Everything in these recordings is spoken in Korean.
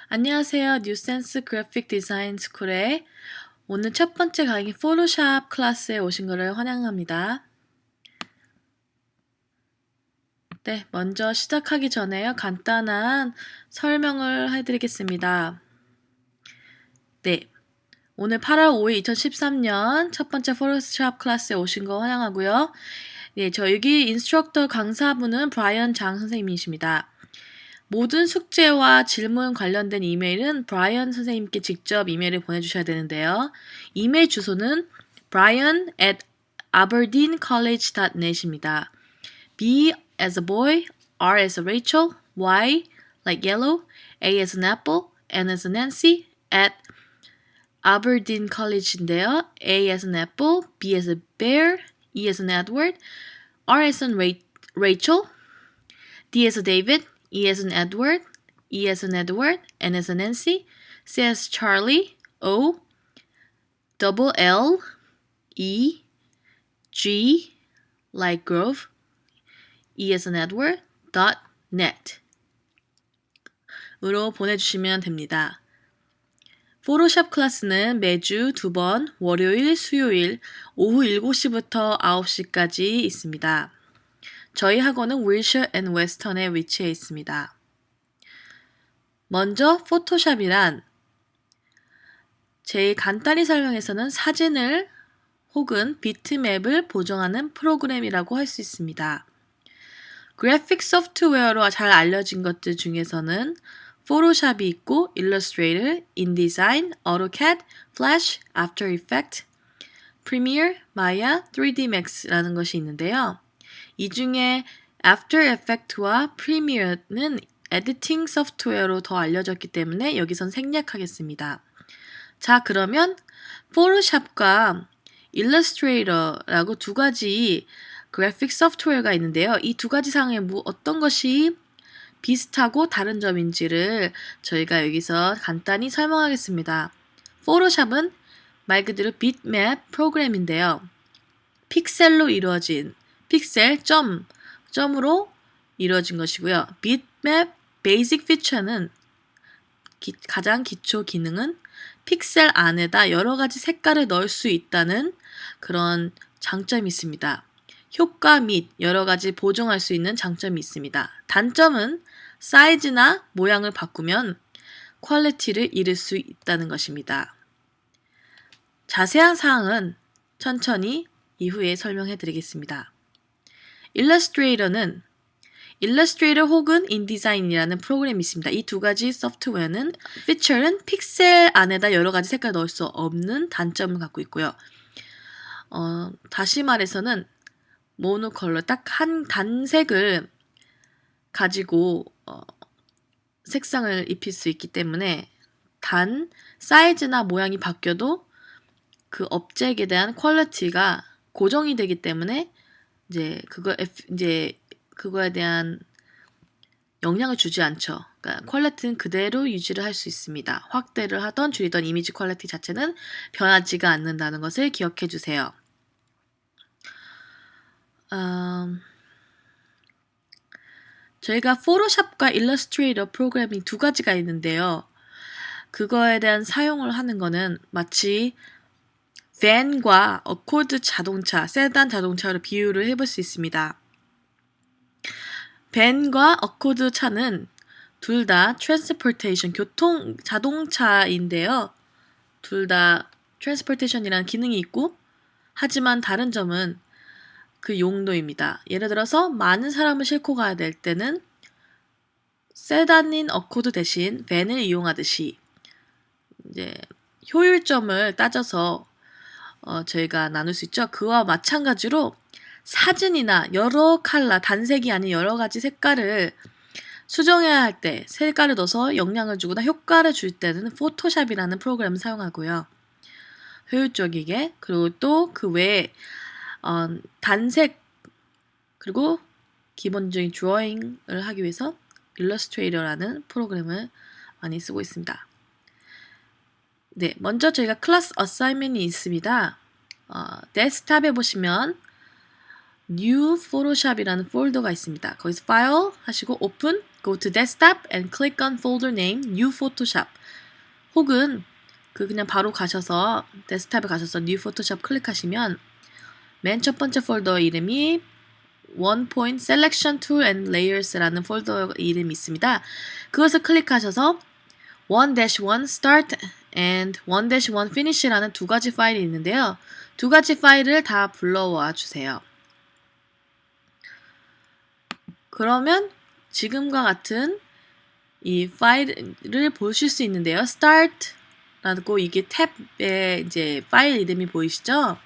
안녕하세요. 뉴센스 그래픽 디자인 스쿨의 오늘 첫 번째 강의 포토샵 클래스에 오신 것을 환영합니다. 네, 먼저 시작하기 전에요. 간단한 설명을 해드리겠습니다. 네, 오늘 8월 5일 2013년 첫 번째 포토샵 클래스에 오신 거 환영하고요. 네, 여기 인스트럭터 강사분은 브라이언 장 선생님이십니다. 모든 숙제와 질문 관련된 이메일은 브라이언 선생님께 직접 이메일을 보내주셔야 되는데요. 이메일 주소는 brian@aberdeencollege.net입니다. B as a boy, R as a Rachel, Y like yellow, A as an apple, N as a Nancy, at Aberdeen College인데요. A as an apple, B as a bear, E as an Edward, R as in Rachel, D as a David, E as in Edward, E as in Edward, N as in Nancy, C as Charlie, O, double L, E, G, like Grove, E as in Edward, .net 으로 보내주시면 됩니다. 포토샵 클래스는 매주 2번 월요일, 수요일 오후 7시부터 9시까지 있습니다. 저희 학원은 윌셔 앤 웨스턴에 위치해 있습니다. 먼저 포토샵이란 제일 간단히 설명해서는 사진을 혹은 비트맵을 보정하는 프로그램이라고 할 수 있습니다. 그래픽 소프트웨어로 잘 알려진 것들 중에서는 포토샵이 있고 일러스트레이터, 인디자인, 어토캐드, 플래시, 애프터 이펙트, 프리미어, 마야, 3D Max라는 것이 있는데요. 이 중에 애프터 이펙트와 프리미어는 에디팅 소프트웨어로 더 알려졌기 때문에 여기선 생략하겠습니다. 자, 그러면 포토샵과 일러스트레이터라고 두 가지 그래픽 소프트웨어가 있는데요. 이 두 가지 상에 어떤 것이 비슷하고 다른 점인지를 저희가 여기서 간단히 설명하겠습니다. 포토샵은 말 그대로 비트맵 프로그램인데요. 픽셀로 이루어진 픽셀 점으로 이루어진 것이고요. 비트맵 베이직 피처는 가장 기초 기능은 픽셀 안에다 여러 가지 색깔을 넣을 수 있다는 그런 장점이 있습니다. 효과 및 여러 가지 보정할 수 있는 장점이 있습니다. 단점은 사이즈나 모양을 바꾸면 퀄리티를 잃을 수 있다는 것입니다. 자세한 사항은 천천히 이후에 설명해 드리겠습니다. 일러스트레이터는 일러스트레이터 혹은 인디자인이라는 프로그램이 있습니다. 이 두 가지 소프트웨어는 피처는 픽셀 안에다 여러 가지 색깔 넣을 수 없는 단점을 갖고 있고요. 다시 말해서는 모노컬러 딱 한 단색을 가지고 색상을 입힐 수 있기 때문에 단 사이즈나 모양이 바뀌어도 그 업적에 대한 퀄리티가 고정이 되기 때문에 이제 그거에 대한 영향을 주지 않죠. 그러니까 퀄리티는 그대로 유지를 할 수 있습니다. 확대를 하던 줄이던 이미지 퀄리티 자체는 변하지가 않는다는 것을 기억해 주세요. 저희가 포토샵과 일러스트레이터 프로그램이 두 가지가 있는데요. 그거에 대한 사용을 하는 거는 마치 밴과 어코드 자동차, 세단 자동차로 비유를 해볼 수 있습니다. 밴과 어코드 차는 둘 다 트랜스포테이션, 교통 자동차인데요. 둘 다 트랜스포테이션이라는 기능이 있고 하지만 다른 점은 그 용도입니다. 예를 들어서 많은 사람을 싣고 가야 될 때는 세단인 어코드 대신 밴을 이용하듯이 이제 효율점을 따져서 저희가 나눌 수 있죠. 그와 마찬가지로 사진이나 여러 컬러, 단색이 아닌 여러 가지 색깔을 수정해야 할 때 색깔을 넣어서 영향을 주거나 효과를 줄 때는 포토샵이라는 프로그램을 사용하고요. 효율적이게. 그리고 또 그 외에 단색 그리고 기본적인 드로잉을 하기 위해서 일러스트레이터라는 프로그램을 많이 쓰고 있습니다. 네, 먼저 저희가 클래스 어사이먼이 있습니다. 데스크탑에 보시면 New Photoshop이라는 폴더가 있습니다. 거기서 File 하시고 Open, Go to Desktop and click on folder name New Photoshop. 혹은 그냥 바로 가셔서 데스크탑에 가셔서 New Photoshop 클릭하시면 맨 첫 번째 폴더 이름이 One Point Selection Tool and Layers라는 폴더 이름이 있습니다. 그것을 클릭하셔서 1-1 Start and 1-1 Finish라는 두 가지 파일이 있는데요. 두 가지 파일을 다 불러와 주세요. 그러면 지금과 같은 이 파일을 보실 수 있는데요. Start라고 이게 탭에 이제 파일 이름이 보이시죠?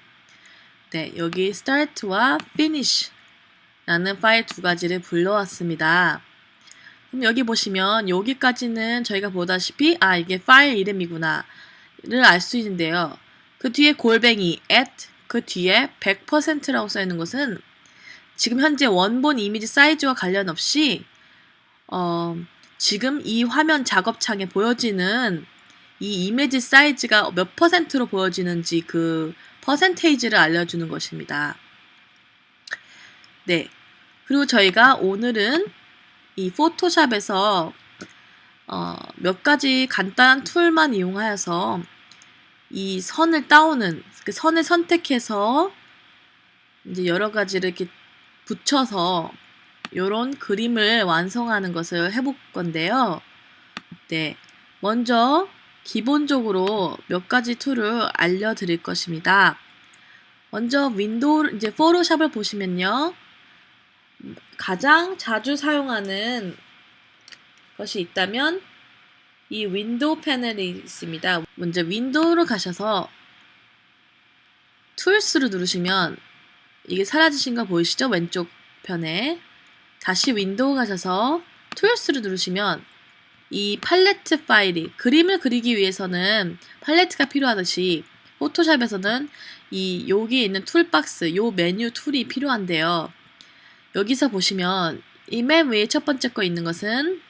네, 여기 Start와 Finish라는 파일 두 가지를 불러왔습니다. 그럼 여기 보시면 여기까지는 저희가 보다시피 이게 파일 이름이구나를 알 수 있는데요. 그 뒤에 골뱅이 at 그 뒤에 100%라고 써 있는 것은 지금 현재 원본 이미지 사이즈와 관련 없이 지금 이 화면 작업창에 보여지는 이 이미지 사이즈가 몇 퍼센트로 보여지는지 그 퍼센테이지를 알려주는 것입니다. 네. 그리고 저희가 오늘은 이 포토샵에서 몇 가지 간단한 툴만 이용하여서 이 선을 따오는 그 선을 선택해서 이제 여러 가지를 이렇게 붙여서 요런 그림을 완성하는 것을 해볼 건데요. 네. 먼저 기본적으로 몇 가지 툴을 알려드릴 것입니다. 먼저 이제 포토샵을 보시면요. 가장 자주 사용하는 것이 있다면 이 윈도우 패널이 있습니다. 먼저 윈도우로 가셔서 툴스를 누르시면 이게 사라지신 거 보이시죠? 왼쪽 편에. 다시 윈도우 가셔서 툴스를 누르시면 이 팔레트 파일이 그림을 그리기 위해서는 팔레트가 필요하듯이 포토샵에서는 여기 있는 툴박스, 요 메뉴 툴이 필요한데요. 여기서 보시면 이 맨 위에 첫 번째 거 있는 것은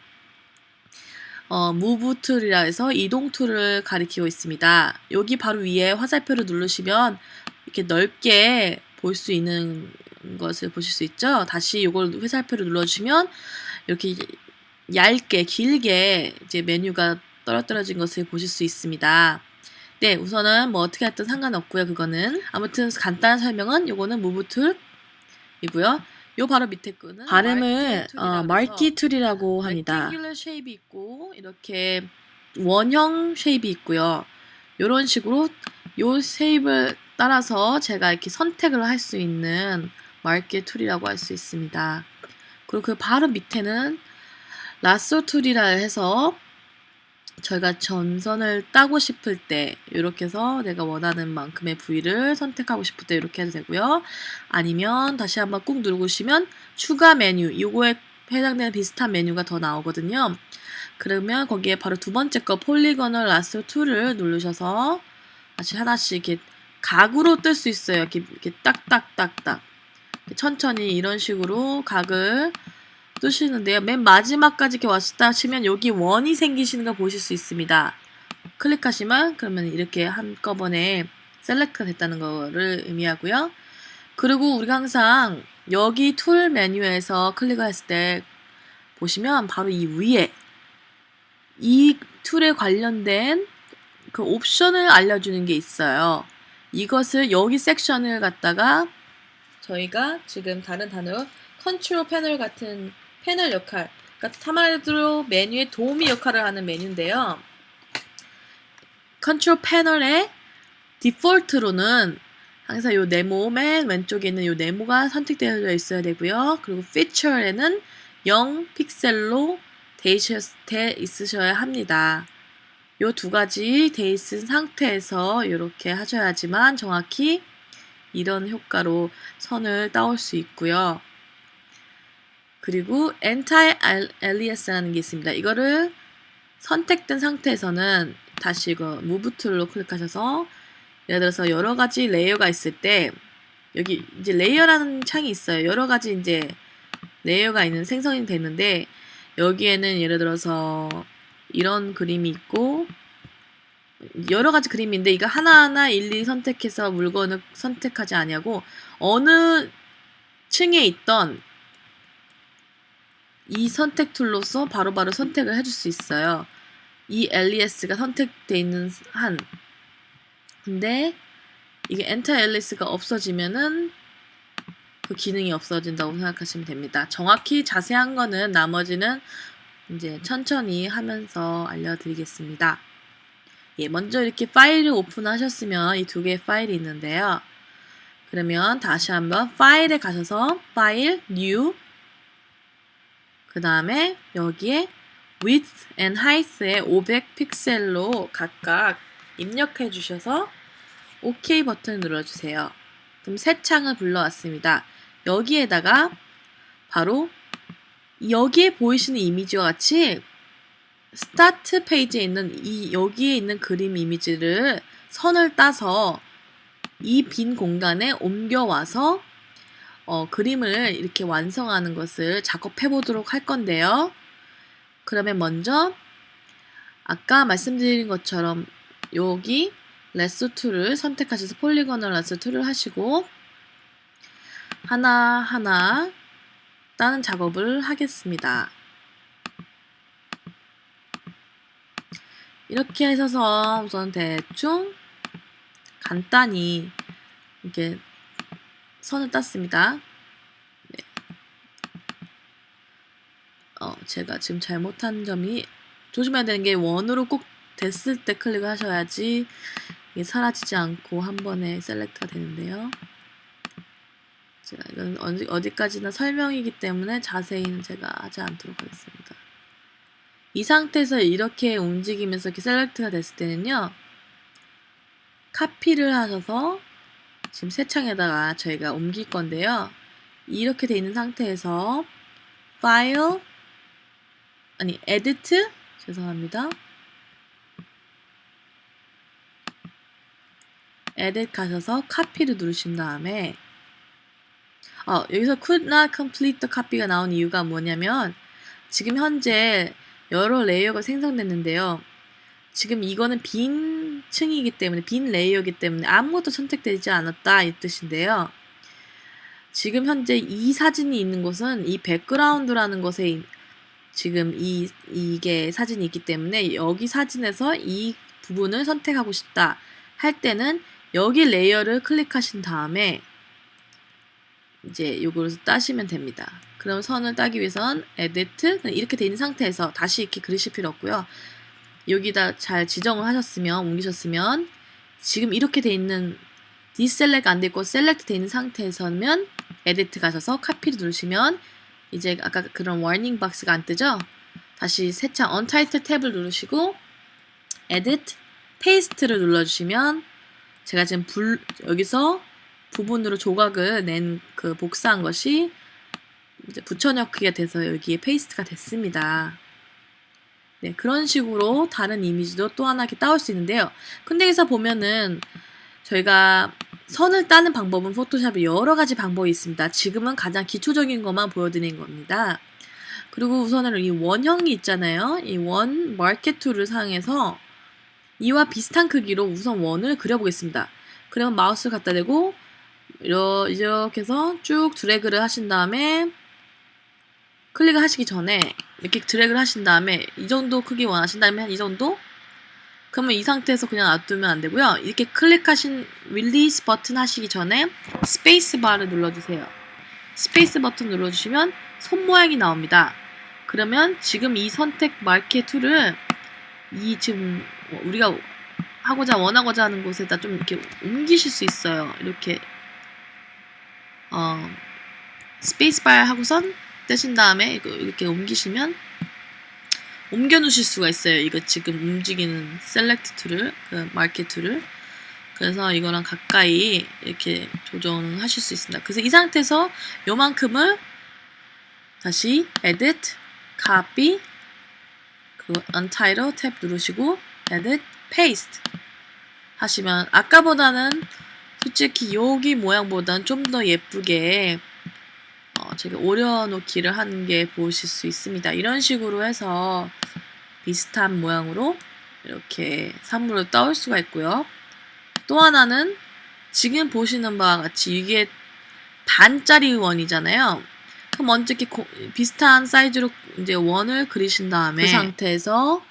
무브 툴이라 해서 이동 툴을 가리키고 있습니다. 여기 바로 위에 화살표를 누르시면 이렇게 넓게 볼 수 있는 것을 보실 수 있죠. 다시 이걸 화살표를 눌러주시면 이렇게 얇게 길게 이제 메뉴가 떨어진 것을 보실 수 있습니다. 네, 우선은 뭐 어떻게 했든 상관없고요. 그거는 아무튼 간단한 설명은 요거는 무브 툴이고요. 요 바로 밑에 거는 발음을 marquee 툴이라고 합니다. rectangular shape이 있고 이렇게 원형 쉐입이 있고요. 요런 식으로 요 쉐입을 따라서 제가 이렇게 선택을 할 수 있는 marquee 툴이라고 할 수 있습니다. 그리고 그 바로 밑에는 lasso 툴이라 해서 저희가 전선을 따고 싶을 때 이렇게 해서 내가 원하는 만큼의 부위를 선택하고 싶을 때 이렇게 해도 되고요. 아니면 다시 한번 꾹 누르시면 추가 메뉴, 이거에 해당되는 비슷한 메뉴가 더 나오거든요. 그러면 거기에 바로 두 번째 거 폴리거널 라sso 툴을 누르셔서 다시 하나씩 이렇게 각으로 뜰 수 있어요. 이렇게 딱딱딱딱 천천히 이런 식으로 각을 뜨시는데요. 맨 마지막까지 이렇게 왔다 치면 여기 원이 생기시는 거 보실 수 있습니다. 클릭하시면 그러면 이렇게 한꺼번에 셀렉트가 됐다는 거를 의미하고요. 그리고 우리가 항상 여기 툴 메뉴에서 클릭을 했을 때 보시면 바로 이 위에 이 툴에 관련된 그 옵션을 알려주는 게 있어요. 이것을 여기 섹션을 갖다가 저희가 지금 다른 단어로 컨트롤 패널 같은 패널 역할, 그러니까 한마디로 메뉴의 도우미 역할을 하는 메뉴인데요. 컨트롤 패널의 디폴트로는 항상 요 네모 맨 왼쪽에 있는 요 네모가 선택되어 있어야 되고요. 그리고 피처에는 0 픽셀로 돼 있으셔야 합니다. 요 두 가지 돼 있은 상태에서 이렇게 하셔야지만 정확히 이런 효과로 선을 따올 수 있고요. 그리고 Anti-Alias라는 게 있습니다. 이거를 선택된 상태에서는 다시 이거 Move 툴로 클릭하셔서 예를 들어서 여러 가지 레이어가 있을 때 여기 이제 레이어라는 창이 있어요. 여러 가지 이제 레이어가 있는 생성이 되는데 여기에는 예를 들어서 이런 그림이 있고 여러 가지 그림인데 이거 하나하나 일일이 선택해서 물건을 선택하지 아니하고 어느 층에 있던 이 선택 툴로서 바로바로 선택을 해줄 수 있어요. 이 alias가 선택되어 있는 한. 근데 이게 enter alias가 없어지면은 그 기능이 없어진다고 생각하시면 됩니다. 정확히 자세한 거는 나머지는 이제 천천히 하면서 알려드리겠습니다. 예, 먼저 이렇게 파일을 오픈하셨으면 이 두 개의 파일이 있는데요. 그러면 다시 한번 파일에 가셔서 파일, new, 그 다음에 여기에 width and height에 500 픽셀로 각각 입력해 주셔서 OK 버튼을 눌러주세요. 그럼 새 창을 불러왔습니다. 여기에다가 바로 여기에 보이시는 이미지와 같이 스타트 페이지에 있는 여기에 있는 그림 이미지를 선을 따서 이 빈 공간에 옮겨와서 그림을 이렇게 완성하는 것을 작업해 보도록 할 건데요. 그러면 먼저 아까 말씀드린 것처럼 여기 레소 툴을 선택하셔서 폴리곤을 레소 툴을 하시고 하나하나 따는 작업을 하겠습니다. 이렇게 하셔서 우선 대충 간단히 이렇게 선을 땄습니다. 네. 제가 지금 잘못한 점이 조심해야 되는 게 원으로 꼭 됐을 때 클릭을 하셔야지 이게 사라지지 않고 한 번에 셀렉트가 되는데요. 제가 이건 어디까지나 설명이기 때문에 자세히는 제가 하지 않도록 하겠습니다. 이 상태에서 이렇게 움직이면서 이렇게 셀렉트가 됐을 때는요. 카피를 하셔서 지금 새 창에다가 저희가 옮길 건데요. 이렇게 돼 있는 상태에서 파일, edit, 죄송합니다. edit 가셔서 카피를 누르신 다음에 여기서 could not complete the copy가 나온 이유가 뭐냐면 지금 현재 여러 레이어가 생성됐는데요. 지금 이거는 빈 층이기 때문에 빈 레이어이기 때문에 아무것도 선택되지 않았다 이 뜻인데요. 지금 현재 이 사진이 있는 곳은 이 백그라운드라는 곳에 지금 이게 사진이 있기 때문에 여기 사진에서 이 부분을 선택하고 싶다 할 때는 여기 레이어를 클릭하신 다음에 이제 요거를 따시면 됩니다. 그럼 선을 따기 위해선 edit 이렇게 돼 있는 상태에서 다시 이렇게 그리실 필요 없고요. 여기다 잘 지정을 하셨으면 옮기셨으면 지금 이렇게 돼 있는 deselect 안 돼 있고 select 돼 있는 상태에서는 edit 가셔서 카피를 누르시면 이제 아까 그런 warning 박스가 안 뜨죠? 다시 새 창 untitled 탭을 누르시고 edit paste를 눌러주시면 제가 지금 여기서 부분으로 조각을 낸 그 복사한 것이 이제 붙여넣기가 돼서 여기에 페이스트가 됐습니다. 네, 그런 식으로 다른 이미지도 또 하나 이렇게 따올 수 있는데요. 근데 여기서 보면은 저희가 선을 따는 방법은 포토샵에 여러 가지 방법이 있습니다. 지금은 가장 기초적인 것만 보여드린 겁니다. 그리고 우선은 이 원형이 있잖아요. 이 원 마켓 툴을 사용해서 이와 비슷한 크기로 우선 원을 그려보겠습니다. 그러면 마우스를 갖다 대고 이렇게 해서 쭉 드래그를 하신 다음에 클릭을 하시기 전에 이렇게 드래그를 하신 다음에 이 정도 크기 원하신다면 한 이 정도? 그러면 이 상태에서 그냥 놔두면 안 되고요. 이렇게 클릭하신 릴리스 버튼 하시기 전에 스페이스 바를 눌러주세요. 스페이스 버튼 눌러주시면 손 모양이 나옵니다. 그러면 지금 이 선택 마켓 툴을 지금 우리가 원하고자 하는 곳에다 좀 이렇게 옮기실 수 있어요. 이렇게 스페이스바 하고선 떼신 다음에 이렇게 옮기시면 옮겨 놓으실 수가 있어요. 이거 지금 움직이는 셀렉트 툴을, 그 마켓 툴을. 그래서 이거랑 가까이 이렇게 조정을 하실 수 있습니다. 그래서 이 상태에서 요만큼을 다시 edit, copy, 그 untitle 탭 누르시고 edit, paste 하시면 아까보다는 솔직히 여기 모양보다는 좀 더 예쁘게 제가 오려놓기를 하는 게 보실 수 있습니다. 이런 식으로 해서 비슷한 모양으로 이렇게 산물을 따올 수가 있고요. 또 하나는 지금 보시는 바와 같이 이게 반짜리 원이잖아요. 그럼 먼저 이렇게 비슷한 사이즈로 이제 원을 그리신 다음에 그 상태에서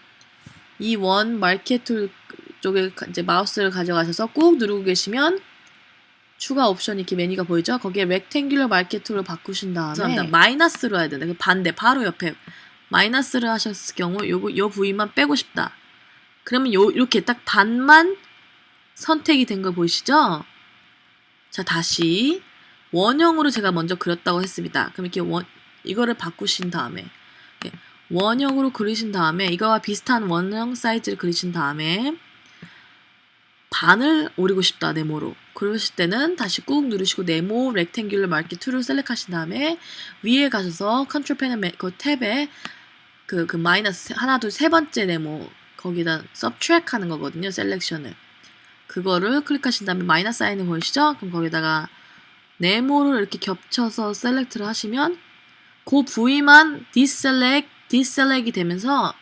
이 원 마르케 툴 쪽에 이제 마우스를 가져가셔서 꾹 누르고 계시면 추가 옵션 이렇게 메뉴가 보이죠? 거기에 렉탱귤러 마르케 툴로 바꾸신 다음에 마이너스로 해야 된다. 반대 바로 옆에 마이너스를 하셨을 경우 요 부위만 빼고 싶다. 그러면 이렇게 딱 반만 선택이 된 거 보이시죠? 자, 다시 원형으로 제가 먼저 그렸다고 했습니다. 그럼 이렇게 이거를 바꾸신 다음에 이렇게 원형으로 그리신 다음에 이거와 비슷한 원형 사이즈를 그리신 다음에 반을 오리고 싶다, 네모로. 그러실 때는 다시 꾹 누르시고 네모 렉탱귤러 마르케 툴을 셀렉하신 다음에 위에 가셔서 컨트롤 패널 그 탭에 그 마이너스 하나 둘 세 번째 네모 거기다 subtract 하는 거거든요. 셀렉션을. 그거를 클릭하신 다음에 마이너스 사인을 보이시죠? 그럼 거기다가 네모를 이렇게 겹쳐서 셀렉트를 하시면 그 부위만 디셀렉이 되면서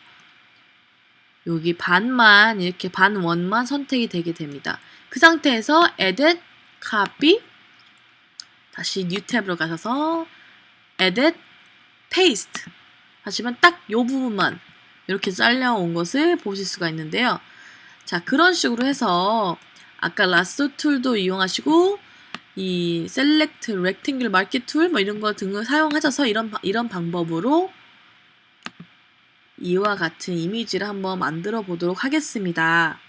여기 반만 이렇게 반 원만 선택이 되게 됩니다. 그 상태에서 edit, copy 다시 new 탭으로 가셔서 edit, paste 하시면 딱 요 부분만 이렇게 잘려온 것을 보실 수가 있는데요. 자, 그런 식으로 해서 아까 라sso 툴도 이용하시고 이 select, rectangle, marquee 툴 뭐 이런 거 등을 사용하셔서 이런 방법으로 이와 같은 이미지를 한번 만들어 보도록 하겠습니다.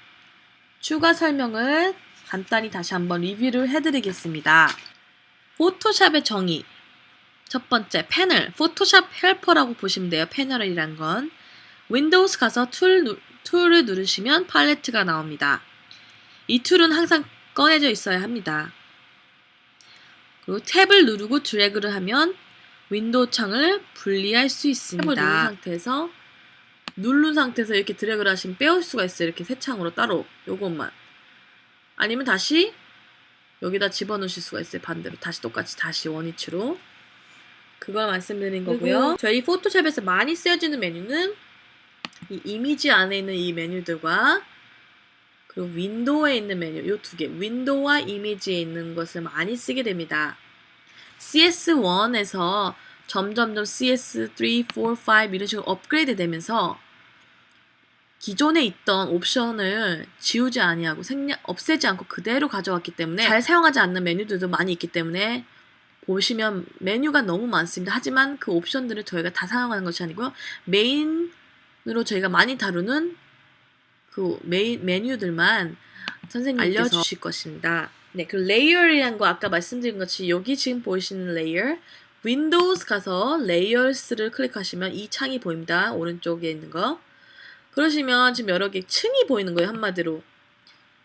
추가 설명을 간단히 다시 한번 리뷰를 해드리겠습니다. 포토샵의 정의. 첫 번째, 패널. 포토샵 헬퍼라고 보시면 돼요. 패널이란 건. 윈도우스 가서 툴을 누르시면 팔레트가 나옵니다. 이 툴은 항상 꺼내져 있어야 합니다. 그리고 탭을 누르고 드래그를 하면 윈도우 창을 분리할 수 있습니다. 탭을 누른 상태에서 이렇게 드래그를 하시면 빼올 수가 있어요. 이렇게 새 창으로 따로 요것만. 아니면 다시 여기다 집어넣으실 수가 있어요. 반대로 다시 똑같이 다시 원위치로. 그걸 말씀드린 거고요. 저희 포토샵에서 많이 쓰여지는 메뉴는 이 이미지 안에 있는 이 메뉴들과 그리고 윈도우에 있는 메뉴 요 두 개, 윈도우와 이미지에 있는 것을 많이 쓰게 됩니다. CS1에서 점점 CS3, 4, 5 이런 식으로 업그레이드 되면서 기존에 있던 옵션을 지우지 아니하고 없애지 않고 그대로 가져왔기 때문에 잘 사용하지 않는 메뉴들도 많이 있기 때문에 보시면 메뉴가 너무 많습니다. 하지만 그 옵션들을 저희가 다 사용하는 것이 아니고요. 메인으로 저희가 많이 다루는 그 메뉴들만 선생님께서 알려주실 것입니다. 네, 그 레이어이라는 거 아까 말씀드린 것이 여기 지금 보이시는 레이어 윈도우스 가서 레이어스를 클릭하시면 이 창이 보입니다. 오른쪽에 있는 거. 그러시면 지금 여러 개 층이 보이는 거예요. 한마디로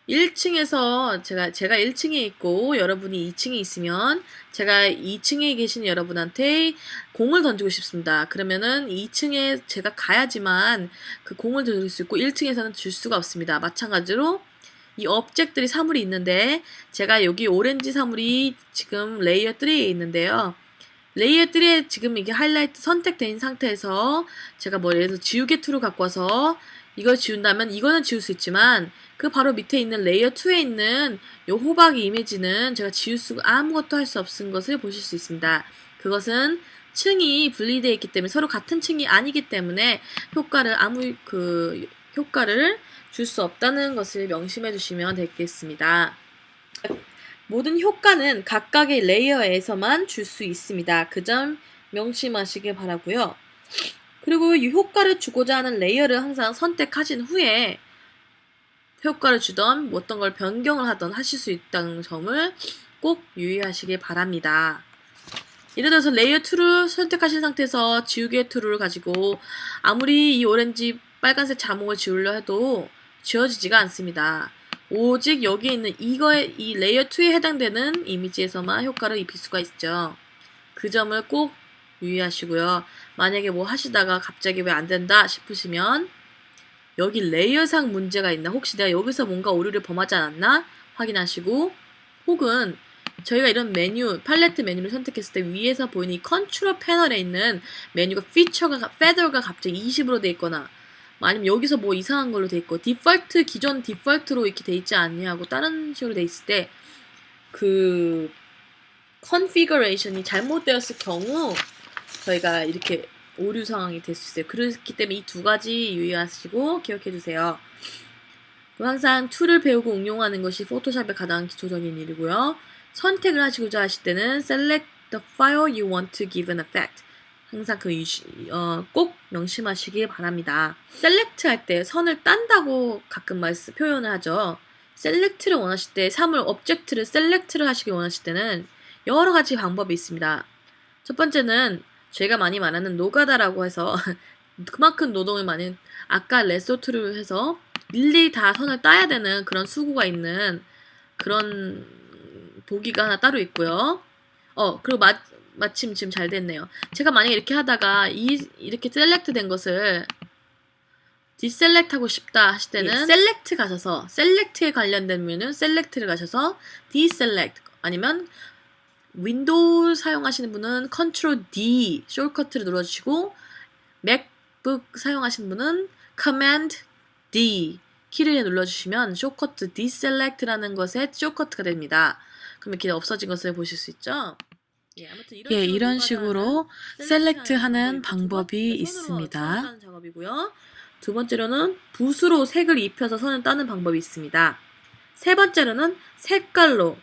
1층에서 제가 1층에 있고 여러분이 2층에 있으면 제가 2층에 계신 여러분한테 공을 던지고 싶습니다. 그러면은 2층에 제가 가야지만 그 공을 던질 수 있고 1층에서는 줄 수가 없습니다. 마찬가지로 이 업젝트들이 사물이 있는데 제가 여기 오렌지 사물이 지금 레이어 3에 있는데요. 레이어 3에 지금 이게 하이라이트 선택된 상태에서 제가 뭐 예를 들어서 지우개 툴을 갖고 와서 이걸 지운다면 이거는 지울 수 있지만 그 바로 밑에 있는 레이어 2에 있는 요 호박이 이미지는 제가 지울 수가 아무것도 할 수 없는 것을 보실 수 있습니다. 그것은 층이 분리되어 있기 때문에 서로 같은 층이 아니기 때문에 효과를 줄 수 없다는 것을 명심해 주시면 되겠습니다. 모든 효과는 각각의 레이어에서만 줄 수 있습니다. 그 점 명심하시길 바라고요. 그리고 이 효과를 주고자 하는 레이어를 항상 선택하신 후에 효과를 주던 어떤 걸 변경을 하던 하실 수 있다는 점을 꼭 유의하시길 바랍니다. 예를 들어서 레이어 툴을 선택하신 상태에서 지우개 툴을 가지고 아무리 이 오렌지 빨간색 자목을 지우려 해도 지워지지가 않습니다. 오직 여기에 있는 이 레이어 2에 해당되는 이미지에서만 효과를 입힐 수가 있죠. 그 점을 꼭 유의하시고요. 만약에 뭐 하시다가 갑자기 왜 안 된다 싶으시면 여기 레이어상 문제가 있나, 혹시 내가 여기서 뭔가 오류를 범하지 않았나 확인하시고, 혹은 저희가 이런 팔레트 메뉴를 선택했을 때 위에서 보이는 이 컨트롤 패널에 있는 메뉴가 페더가 갑자기 20으로 돼 있거나 아니면 여기서 뭐 이상한 걸로 돼 있고 기존 디폴트로 이렇게 돼 있지 않냐고 다른 식으로 돼 있을 때 configuration이 잘못되었을 경우 저희가 이렇게 오류 상황이 될 수 있어요. 그렇기 때문에 이 두 가지 유의하시고 기억해 주세요. 항상 툴을 배우고 응용하는 것이 포토샵의 가장 기초적인 일이고요. 선택을 하시고자 하실 때는 select the file you want to give an effect. 항상 꼭 명심하시길 바랍니다. select 할 때 선을 딴다고 가끔 표현을 하죠. select를 원하실 때 사물 object를 select를 하시길 원하실 때는 여러 가지 방법이 있습니다. 첫 번째는 제가 많이 말하는 노가다라고 해서 그만큼 노동을 많이 아까 레소트를 해서 일일이 다 선을 따야 되는 그런 수고가 있는 그런 보기가 하나 따로 있고요. 그리고 마침 지금 잘 됐네요. 제가 만약에 이렇게 하다가 이렇게 셀렉트 된 것을 디셀렉트 하고 싶다 하실 때는 셀렉트 가셔서 셀렉트에 관련된 메뉴는 셀렉트를 가셔서 디셀렉트 아니면 윈도우 사용하시는 분은 컨트롤 D 숄커트를 눌러주시고 맥북 사용하시는 분은 커맨드 D 키를 눌러주시면 숄커트 디셀렉트라는 것의 숄커트가 됩니다. 그럼 이렇게 없어진 것을 보실 수 있죠. 아무튼 이런 식으로 셀렉트하는 방법이 있습니다. 작업이고요. 두 번째로는 붓으로 색을 입혀서 선을 따는 방법이 있습니다. 세 번째로는 색깔로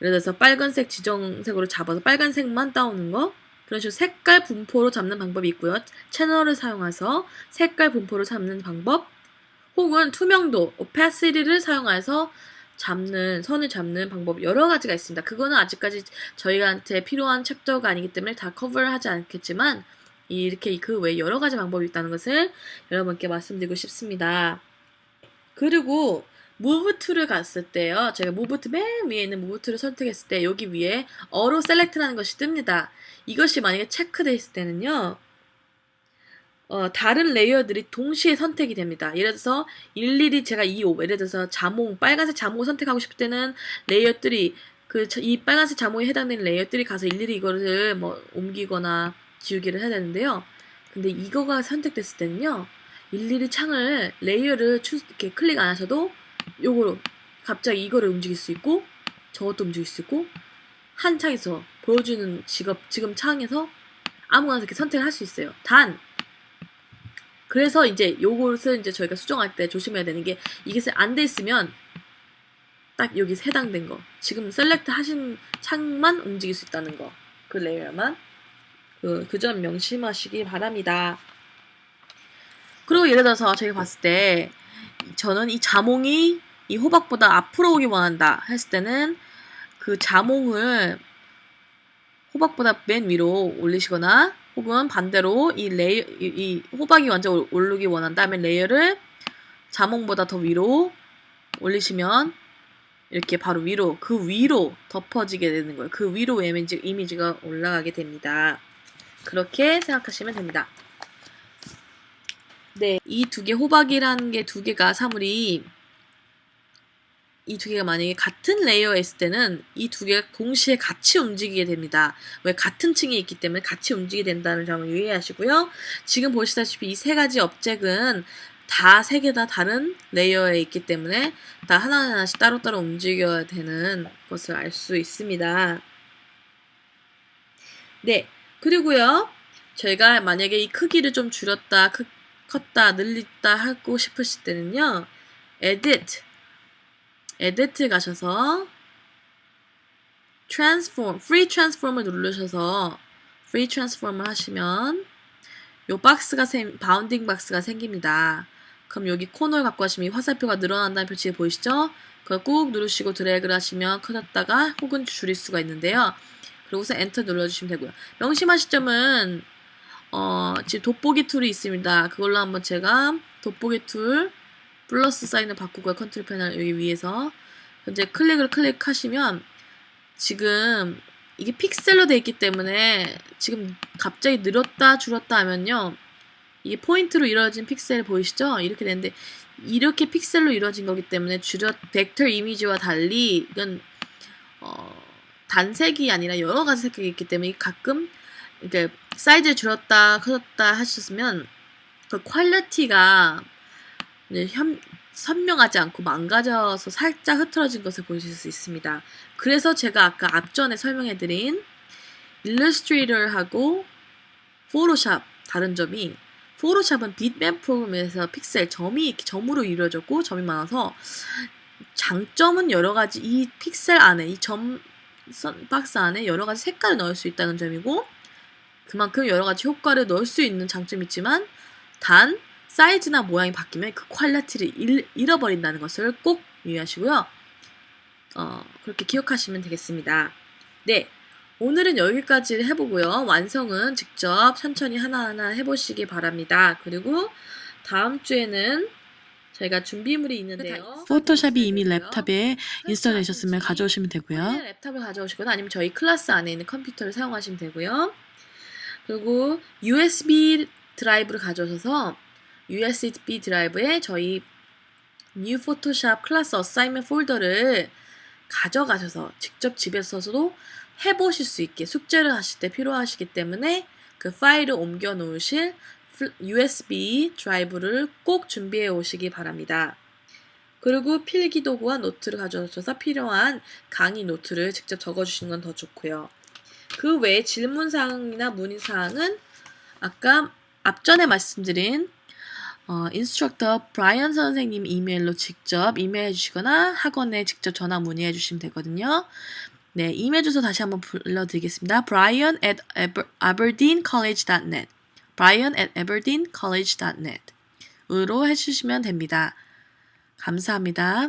예를 들어서 빨간색 지정색으로 잡아서 빨간색만 따오는 거 그런 식으로 색깔 분포로 잡는 방법이 있고요. 채널을 사용해서 색깔 분포를 잡는 방법 혹은 투명도, opacity를 사용해서 선을 잡는 방법 여러 가지가 있습니다. 그거는 아직까지 저희한테 필요한 챕터가 아니기 때문에 다 커버를 하지 않겠지만 이렇게 그 외에 여러 가지 방법이 있다는 것을 여러분께 말씀드리고 싶습니다. 그리고 무브 툴을 갔을 때요. 제가 무브 툴 맨 위에 있는 무브 툴을 선택했을 때 여기 위에 어로 셀렉트라는 것이 뜹니다. 이것이 만약에 체크되어 있을 때는요. 다른 레이어들이 동시에 선택이 됩니다. 예를 들어서 일일이 제가 예를 들어서 빨간색 자몽을 선택하고 싶을 때는 레이어들이 이 빨간색 자몽에 해당되는 레이어들이 가서 일일이 이거를 옮기거나 지우기를 해야 되는데요. 근데 이거가 선택됐을 때는요. 일일이 레이어를 이렇게 클릭 안 하셔도 요거로 갑자기 이거를 움직일 수 있고 저것도 움직일 수 있고 한 창에서 보여주는 지금 창에서 아무거나 이렇게 선택을 할 수 있어요. 그래서 이제 요것을 이제 저희가 수정할 때 조심해야 되는 게 이게 안 돼 있으면 딱 여기 해당된 거 지금 셀렉트 하신 창만 움직일 수 있다는 거 그 레이어만 그 점 명심하시기 바랍니다. 그리고 예를 들어서 저희가 봤을 때 저는 이 자몽이 이 호박보다 앞으로 오기 원한다 했을 때는 그 자몽을 호박보다 맨 위로 올리시거나 혹은 반대로 이 호박이 완전 오르기 원한다 하면 레이어를 자몽보다 더 위로 올리시면 이렇게 바로 위로 그 위로 덮어지게 되는 거예요. 그 위로 이미지가 올라가게 됩니다. 그렇게 생각하시면 됩니다. 네, 이 두 개 호박이라는 게 두 개가 사물이 이 두 개가 만약에 같은 레이어에 있을 때는 이 두 개가 동시에 같이 움직이게 됩니다. 왜 같은 층에 있기 때문에 같이 움직이게 된다는 점을 유의하시고요. 지금 보시다시피 이 세 가지 업적은 다 세 개 다 다른 레이어에 있기 때문에 다 하나하나씩 따로따로 움직여야 되는 것을 알 수 있습니다. 네, 그리고요. 저희가 만약에 이 크기를 좀 줄였다, 컸다, 늘렸다 하고 싶으실 때는요. Edit 가셔서 Free Transform을 누르셔서 Free Transform을 하시면 요 바운딩 박스가 생깁니다. 그럼 여기 코너를 갖고 하시면 이 화살표가 늘어난다는 표시 보이시죠? 그걸 꾹 누르시고 드래그를 하시면 커졌다가 혹은 줄일 수가 있는데요. 그리고서 엔터 눌러주시면 되고요. 명심하실 점은 지금 돋보기 툴이 있습니다. 그걸로 한번 제가 돋보기 툴 플러스 사인을 바꾸고요. 컨트롤 패널 여기 위에서 이제 클릭하시면 지금 이게 픽셀로 되어 있기 때문에 지금 갑자기 늘었다 줄었다 하면요. 이게 포인트로 이루어진 픽셀 보이시죠? 이렇게 되는데 이렇게 픽셀로 이루어진 거기 때문에 벡터 이미지와 달리 이건 단색이 아니라 여러 가지 색깔이 있기 때문에 가끔 이렇게 사이즈를 줄였다 커졌다 하셨으면 그 퀄리티가 선명하지 않고 망가져서 살짝 흐트러진 것을 보실 수 있습니다. 그래서 제가 아까 앞전에 설명해드린 일러스트레이터하고 포토샵 다른 점이 포토샵은 bitmap 프로그램에서 픽셀 점이 이렇게 점으로 이루어졌고 점이 많아서 장점은 여러 가지 이 픽셀 안에 이 점 박스 안에 여러 가지 색깔을 넣을 수 있다는 점이고 그만큼 여러 가지 효과를 넣을 수 있는 장점이 있지만 단 사이즈나 모양이 바뀌면 그 퀄리티를 잃어버린다는 것을 꼭 유의하시고요. 그렇게 기억하시면 되겠습니다. 네, 오늘은 여기까지 해보고요. 완성은 직접 천천히 하나하나 해보시기 바랍니다. 그리고 다음 주에는 저희가 준비물이 있는데요. 포토샵이 이미 랩탑에 인스톨되셨으면 가져오시면 되고요. 랩탑을 가져오시거나 아니면 저희 클래스 안에 있는 컴퓨터를 사용하시면 되고요. 그리고 USB 드라이브를 가져오셔서 USB 드라이브에 저희 New Photoshop 클래스 어사이먼트 폴더를 가져가셔서 직접 집에서도 해보실 수 있게 숙제를 하실 때 필요하시기 때문에 그 파일을 옮겨 놓으실 USB 드라이브를 꼭 준비해 오시기 바랍니다. 그리고 필기도구와 노트를 가져오셔서 필요한 강의 노트를 직접 적어주시는 건 더 좋고요. 그 외에 질문사항이나 문의사항은 아까 앞전에 말씀드린 인스트럭터 브라이언 선생님 이메일로 직접 이메일 주시거나 학원에 직접 전화 문의해 주시면 되거든요. 네, 이메일 주소 다시 한번 불러드리겠습니다. brian@aberdeencollege.net brian@aberdeencollege.net 으로 해주시면 됩니다. 감사합니다.